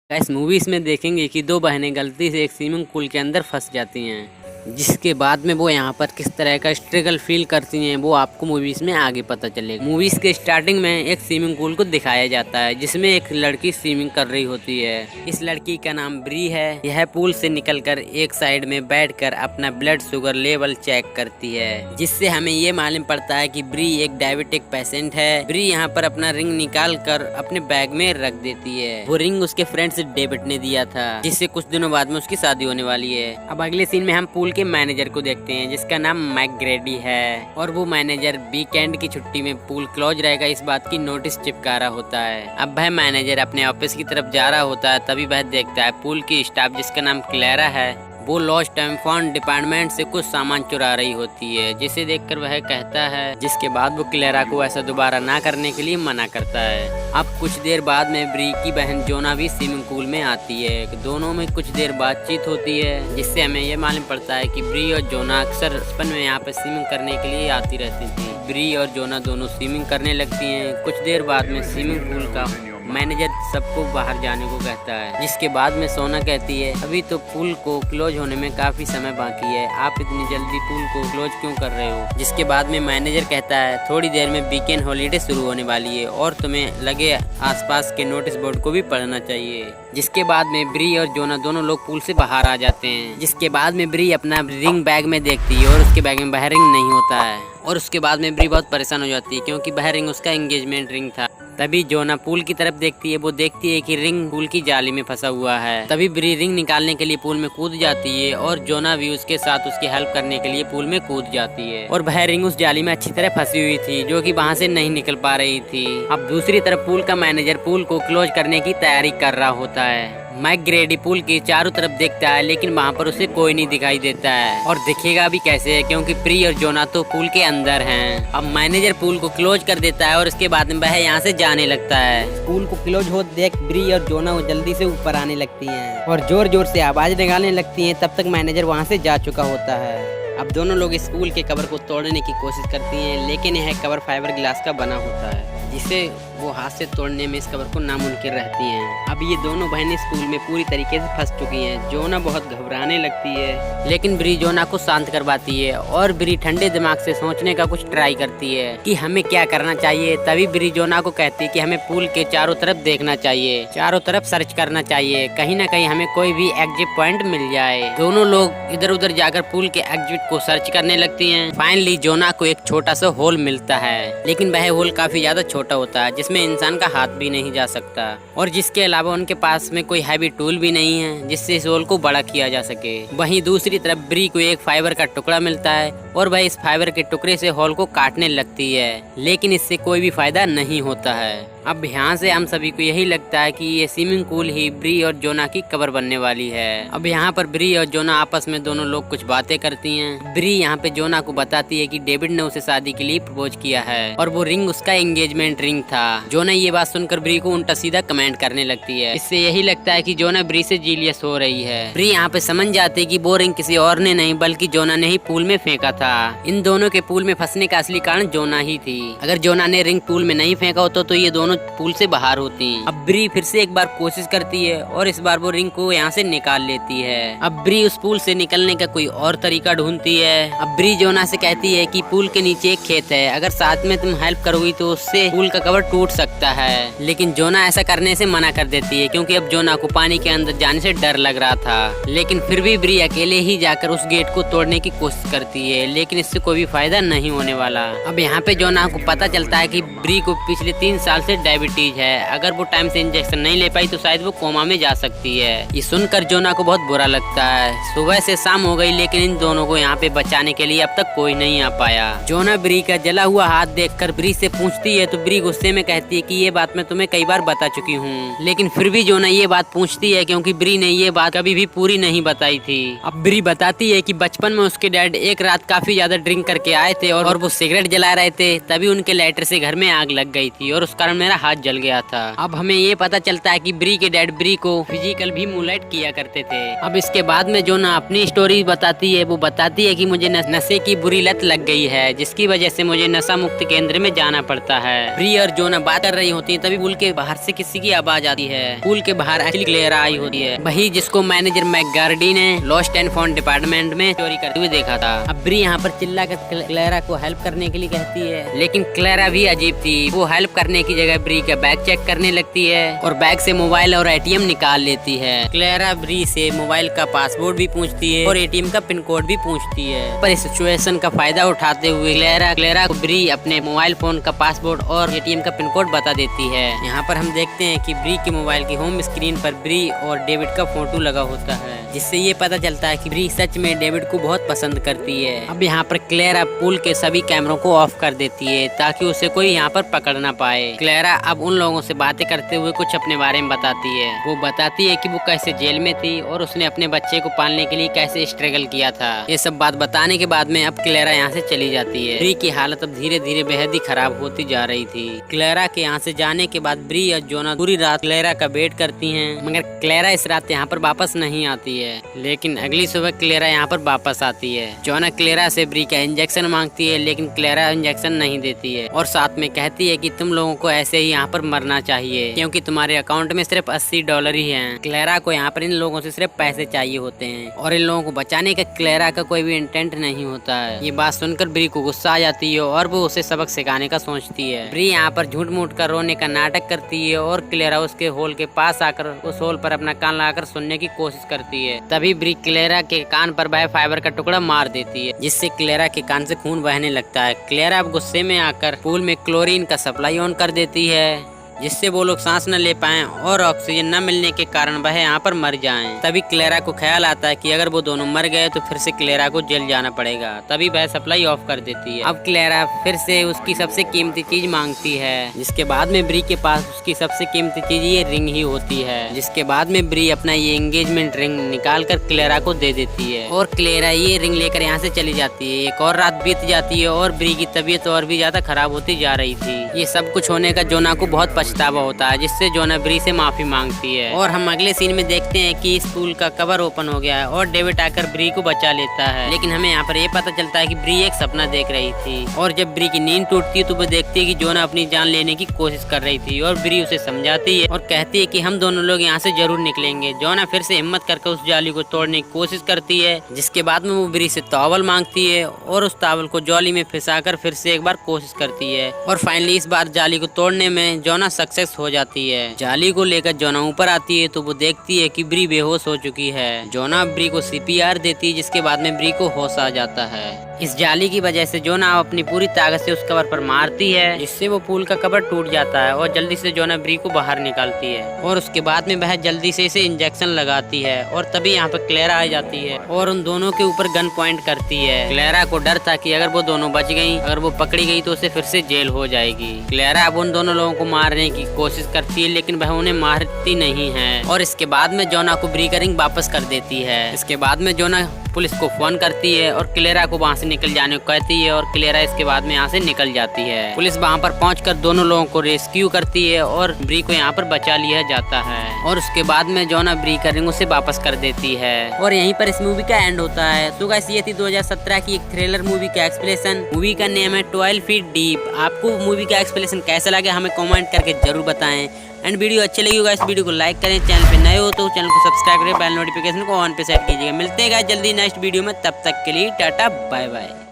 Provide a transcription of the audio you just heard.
इस मूवीज में देखेंगे कि दो बहनें गलती से एक स्विमिंग पूल के अंदर फंस जाती हैं, जिसके बाद में वो यहाँ पर किस तरह का स्ट्रगल फील करती हैं वो आपको मूवीज में आगे पता चलेगा। मूवीज के स्टार्टिंग में एक स्विमिंग पूल को दिखाया जाता है जिसमें एक लड़की स्विमिंग कर रही होती है। इस लड़की का नाम ब्री है। यह पूल से निकलकर एक साइड में बैठकर अपना ब्लड शुगर लेवल चेक करती है, जिससे हमें ये मालूम पड़ता है कि ब्री एक डायबिटिक पेशेंट है। ब्री यहाँ पर अपना रिंग निकाल कर अपने बैग में रख देती है। वो रिंग उसके फ्रेंड से डेविड ने दिया था, जिससे कुछ दिनों बाद में उसकी शादी होने वाली है। अब अगले सीन में हम पूल के मैनेजर को देखते हैं जिसका नाम मैकग्रेडी है, और वो मैनेजर वीकेंड की छुट्टी में पूल क्लोज रहेगा इस बात की नोटिस चिपका रहा होता है। अब वह मैनेजर अपने ऑफिस की तरफ जा रहा होता है, तभी वह देखता है पूल की स्टाफ जिसका नाम क्लेरा है वो लॉस्ट एंड फाउंड डिपार्टमेंट से कुछ सामान चुरा रही होती है, जिसे देखकर वह कहता है, जिसके बाद वो क्लेरा को ऐसा दोबारा ना करने के लिए मना करता है। अब कुछ देर बाद में ब्री की बहन जोना भी स्विमिंग पूल में आती है। दोनों में कुछ देर बातचीत होती है, जिससे हमें यह मालूम पड़ता है कि ब्री और जोना अक्सर बचपन में यहाँ पे स्विमिंग करने के लिए आती रहती थी। ब्री और जोना दोनों स्विमिंग करने लगती हैं। कुछ देर बाद में स्विमिंग पूल का मैनेजर सबको बाहर जाने को कहता है, जिसके बाद में सोना कहती है, अभी तो पूल को क्लोज होने में काफी समय बाकी है, आप इतनी जल्दी पूल को क्लोज क्यों कर रहे हो। जिसके बाद में मैनेजर कहता है, थोड़ी देर में वीकेंड हॉलीडे शुरू होने वाली है और तुम्हें लगे आसपास के नोटिस बोर्ड को भी पढ़ना चाहिए। जिसके बाद में ब्री और जोना दोनों लोग पूल से बाहर आ जाते हैं। जिसके बाद में ब्री अपना रिंग बैग में देखती है और उसके बैग में वह रिंग नहीं होता है, और उसके बाद में ब्री बहुत परेशान हो जाती है क्योंकि वह रिंग उसका एंगेजमेंट रिंग था। तभी जोना पूल की तरफ देखती है, वो देखती है कि रिंग पूल की जाली में फंसा हुआ है। तभी ब्री रिंग निकालने के लिए पूल में कूद जाती है और जोना भी उसके साथ उसकी हेल्प करने के लिए पूल में कूद जाती है, और वह रिंग उस जाली में अच्छी तरह फंसी हुई थी जो कि वहां से नहीं निकल पा रही थी। अब दूसरी तरफ पूल का मैनेजर पूल को क्लोज करने की तैयारी कर रहा होता है। मैकग्रेडी पूल के चारों तरफ देखता है, लेकिन वहाँ पर उसे कोई नहीं दिखाई देता है, और दिखेगा भी कैसे है क्योंकि ब्री और जोना तो पूल के अंदर हैं। अब मैनेजर पूल को क्लोज कर देता है और उसके बाद में वह यहाँ से जाने लगता है। पूल को क्लोज हो देख ब्री और जोना वो जल्दी से ऊपर आने लगती हैं और जोर जोर से आवाज निकालने लगती हैं। तब तक मैनेजर वहाँ से जा चुका होता है। अब दोनों लोग इस पूल के कवर को तोड़ने की कोशिश करती हैं, लेकिन यह कवर फाइबर ग्लास का बना होता है, जिसे वो हाथ से तोड़ने में इस कवर को नामुमकिन रहती हैं। अब ये दोनों बहनें स्कूल में पूरी तरीके से फंस चुकी हैं। जोना बहुत घबराने लगती है, लेकिन ब्री जोना को शांत करवाती है, और ब्री ठंडे दिमाग से सोचने का कुछ ट्राई करती है कि हमें क्या करना चाहिए। तभी ब्री जोना को कहती है कि हमें पूल के चारों तरफ देखना चाहिए, चारों तरफ सर्च करना चाहिए, कहीं ना कहीं हमें कोई भी एग्जिट पॉइंट मिल जाए। दोनों लोग इधर उधर जाकर पूल के एग्जिट को सर्च करने लगती हैं। फाइनली जोना को एक छोटा सा होल मिलता है, लेकिन वह होल काफी ज्यादा छोटा होता है जिसमें इंसान का हाथ भी नहीं जा सकता, और जिसके अलावा उनके पास में कोई हैवी टूल भी नहीं है जिससे इस होल को बड़ा किया जा सके। वहीं दूसरी तरफ ब्री को एक फाइबर का टुकड़ा मिलता है और वह इस फाइबर के टुकड़े से होल को काटने लगती है, लेकिन इससे कोई भी फायदा नहीं होता है। अब यहाँ से हम सभी को यही लगता है कि ये स्विमिंग पूल ही ब्री और जोना की कबर बनने वाली है। अब यहाँ पर ब्री और जोना आपस में दोनों लोग कुछ बातें करती हैं। ब्री यहाँ पे जोना को बताती है कि डेविड ने उसे शादी के लिए प्रपोज किया है और वो रिंग उसका एंगेजमेंट रिंग था। जोना ये बात सुनकर ब्री को उल्टा सीधा कमेंट करने लगती है। इससे यही लगता है कि जोना ब्री से जीलियस हो रही है। ब्री यहाँ पे समझ जाती है कि वो रिंग किसी और ने नहीं बल्कि जोना ने ही पूल में फेंका था। इन दोनों के पूल में फंसने का असली कारण जोना ही थी। अगर जोना ने रिंग पूल में नहीं फेंका होता तो ये दोनों पूल से बाहर होती। अब ब्री फिर से एक बार कोशिश करती है और इस बार वो रिंग को यहाँ से निकाल लेती है। अब ब्री उस पूल से निकलने का कोई और तरीका ढूंढती है। अब ब्री जोना से कहती है कि पूल के नीचे एक खेत है, अगर साथ में तुम हेल्प करोगी तो उससे पूल का कवर टूट सकता है। लेकिन जोना ऐसा करने से मना कर देती है क्योंकि अब जोना को पानी के अंदर जाने से डर लग रहा था। लेकिन फिर भी ब्री अकेले ही जाकर उस गेट को तोड़ने की कोशिश करती है, लेकिन इससे कोई भी फायदा नहीं होने वाला। अब यहाँ पे जोना को पता चलता है कि ब्री को पिछले 3 साल से डायबिटीज है, अगर वो टाइम से इंजेक्शन नहीं ले पाई तो शायद वो कोमा में जा सकती है। ये सुनकर जोना को बहुत बुरा लगता है। सुबह से शाम हो गई लेकिन इन दोनों को यहाँ पे बचाने के लिए अब तक कोई नहीं आ पाया। जोना ब्री का जला हुआ हाथ देखकर ब्री से पूछती है तो ब्री गुस्से में कहती है कि ये बात मैं तुम्हें कई बार बता चुकी हूँ, लेकिन फिर भी जोना ये बात पूछती है क्योंकि ब्री ने ये बात कभी भी पूरी नहीं बताई थी। अब ब्री बताती है कि बचपन में उसके डैड एक रात काफी ज्यादा ड्रिंक करके आए थे और वो सिगरेट जला रहे थे, तभी उनके लाइटर से घर में आग लग गई थी और उस कारण में मेरा हाथ जल गया था। अब हमें ये पता चलता है कि ब्री के डैड ब्री को फिजिकल भी मुलेट किया करते थे। अब इसके बाद में जोना अपनी स्टोरी बताती है, वो बताती है कि मुझे नशे की बुरी लत लग गई है, जिसकी वजह से मुझे नशा मुक्त केंद्र में जाना पड़ता है। ब्री और जोना बात कर रही होती है, तभी पुल के बाहर से किसी की आवाज आती है। पुल के बाहर एक्चुअली क्लेरा आई होती है, वही जिसको मैनेजर मैकगार्डी ने लॉस्ट एंड फाउंड डिपार्टमेंट में चोरी करते हुए देखा था। अब ब्री यहाँ पर चिल्ला कर क्लेरा को हेल्प करने के लिए कहती है, लेकिन क्लेरा भी अजीब थी। वो हेल्प करने की जगह ब्री का बैग चेक करने लगती है और बैग से मोबाइल और एटीएम निकाल लेती है। क्लेरा ब्री से मोबाइल का पासवर्ड भी पूछती है और एटीएम का पिन कोड भी पूछती है। पर इस सिचुएशन का फायदा उठाते हुए क्लेरा को ब्री अपने मोबाइल फोन का पासवर्ड और एटीएम का पिन कोड बता देती है। यहाँ पर हम देखते हैं कि ब्री के मोबाइल की होम स्क्रीन पर ब्री और डेविड का फोटो लगा होता है, जिससे ये पता चलता है कि ब्री सच में डेविड को बहुत पसंद करती है। अब यहाँ पर क्लेरा पुल के सभी कैमरों को ऑफ कर देती है ताकि उसे कोई यहाँ पर पकड़ ना पाए। क्लेरा अब उन लोगों से बातें करते हुए कुछ अपने बारे में बताती है। वो बताती है कि वो कैसे जेल में थी और उसने अपने बच्चे को पालने के लिए कैसे स्ट्रगल किया था। ये सब बात बताने के बाद में अब क्लेरा यहाँ से चली जाती है। ब्री की हालत अब धीरे धीरे बेहद ही खराब होती जा रही थी। क्लेरा के यहाँ से जाने के बाद ब्री और जोना पूरी रात क्लेरा का वेट करती हैं, मगर क्लेरा इस रात यहाँ पर वापस नहीं आती है। लेकिन अगली सुबह क्लेरा यहाँ पर वापस आती है। जोना क्लेरा से ब्री का इंजेक्शन मांगती है, लेकिन क्लेरा इंजेक्शन नहीं देती है और साथ में कहती है कि तुम लोगों को ऐसे ही यहाँ पर मरना चाहिए, क्योंकि तुम्हारे अकाउंट में सिर्फ $80 ही हैं। क्लेरा को यहाँ पर इन लोगों से सिर्फ पैसे चाहिए होते हैं और इन लोगों को बचाने का क्लेरा का कोई भी इंटेंट नहीं होता है। ये बात सुनकर ब्री को गुस्सा आ जाती है और वो उसे सबक सिखाने का सोचती है। ब्री यहाँ पर झूठ मूठ कर रोने का नाटक करती है और क्लेरा उसके होल के पास आकर उस होल पर अपना कान लगाकर सुनने की कोशिश करती है। तभी ब्री क्लेरा के कान पर बहे फाइबर का टुकड़ा मार देती है, जिससे क्लेरा के कान से खून बहने लगता है। क्लेरा अब गुस्से में आकर पूल में क्लोरीन का सप्लाई ऑन कर देती है, जिससे वो लोग सांस न ले पाएं और ऑक्सीजन न मिलने के कारण वह यहाँ पर मर जाएं। तभी क्लेरा को ख्याल आता है कि अगर वो दोनों मर गए तो फिर से क्लेरा को जेल जाना पड़ेगा। तभी वह सप्लाई ऑफ कर देती है। अब क्लेरा फिर से उसकी सबसे कीमती चीज मांगती है, जिसके बाद में ब्री के पास उसकी सबसे कीमती चीज ये रिंग ही होती है। जिसके बाद में ब्री अपना ये एंगेजमेंट रिंग निकाल कर क्लेरा को दे देती है और क्लेरा ये रिंग लेकर यहाँ से चली जाती है। एक और रात बीत जाती है और ब्री की तबीयत और भी ज्यादा खराब होती जा रही थी। ये सब कुछ होने का जोना को बहुत पछतावा होता है, जिससे जोना ब्री से माफी मांगती है। और हम अगले सीन में देखते हैं कि इस पूल का कवर ओपन हो गया है और डेविड आकर ब्री को बचा लेता है। लेकिन हमें यहाँ पर ये पता चलता है कि ब्री एक सपना देख रही थी और जब ब्री की नींद टूटती है तो वो देखती है कि जोना अपनी जान लेने की कोशिश कर रही थी और ब्री उसे समझाती है और कहती है कि हम दोनों लोग यहाँ से जरूर निकलेंगे। जोना फिर से हिम्मत करके उस जाली को तोड़ने की कोशिश करती है, जिसके बाद में वो ब्री से टॉवल मांगती है और उस टॉवल को जाली में फंसाकर फिर से एक बार कोशिश करती है और फाइनली इस बार जाली को तोड़ने में जोना सक्सेस हो जाती है। जाली को लेकर जोना ऊपर आती है तो वो देखती है कि ब्री बेहोश हो चुकी है। जोना ब्री को CPR देती है, जिसके बाद में ब्री को होश आ जाता है। इस जाली की वजह से जोना अपनी पूरी ताकत से उस कवर पर मारती है, जिससे वो पूल का कवर टूट जाता है और जल्दी से जोना ब्री को बाहर निकालती है और उसके बाद में वह जल्दी से इसे इंजेक्शन लगाती है और तभी यहाँ पर क्लेरा आ जाती है और उन दोनों के ऊपर गन पॉइंट करती है। क्लेरा को डर था कि अगर वो दोनों बच गई, अगर वो पकड़ी गई तो उसे फिर से जेल हो जाएगी। क्लेरा अब उन दोनों लोगों को मारने की कोशिश करती है, लेकिन वह उन्हें मारती नहीं है और इसके बाद में जोना को ब्री का रिंग वापस कर देती है। इसके बाद में जोना पुलिस को फोन करती है और क्लेरा को वहाँ से निकल जाने को कहती है और क्लेरा इसके बाद में यहाँ से निकल जाती है। पुलिस वहाँ पर पहुंचकर दोनों लोगों को रेस्क्यू करती है और ब्री को यहाँ पर बचा लिया जाता है और उसके बाद में जोना ब्री का रिंग उसे वापस कर देती है और यहीं पर इस मूवी का एंड होता है। तो गाइस ये थी 2017 की एक थ्रिलर मूवी का एक्सप्लेनेशन। मूवी का नेम है 12 फीट डीप। आपको मूवी का एक्सप्लेनेशन कैसा लगा हमें कमेंट करके जरूर बताएं एंड वीडियो अच्छी लगी होगा इस वीडियो को लाइक करें, चैनल पे नए हो तो चैनल को सब्सक्राइब करें, बेल नोटिफिकेशन को ऑन पे सेट कीजिएगा। मिलते हैं जल्दी नेक्स्ट वीडियो में, तब तक के लिए टाटा बाय बाय।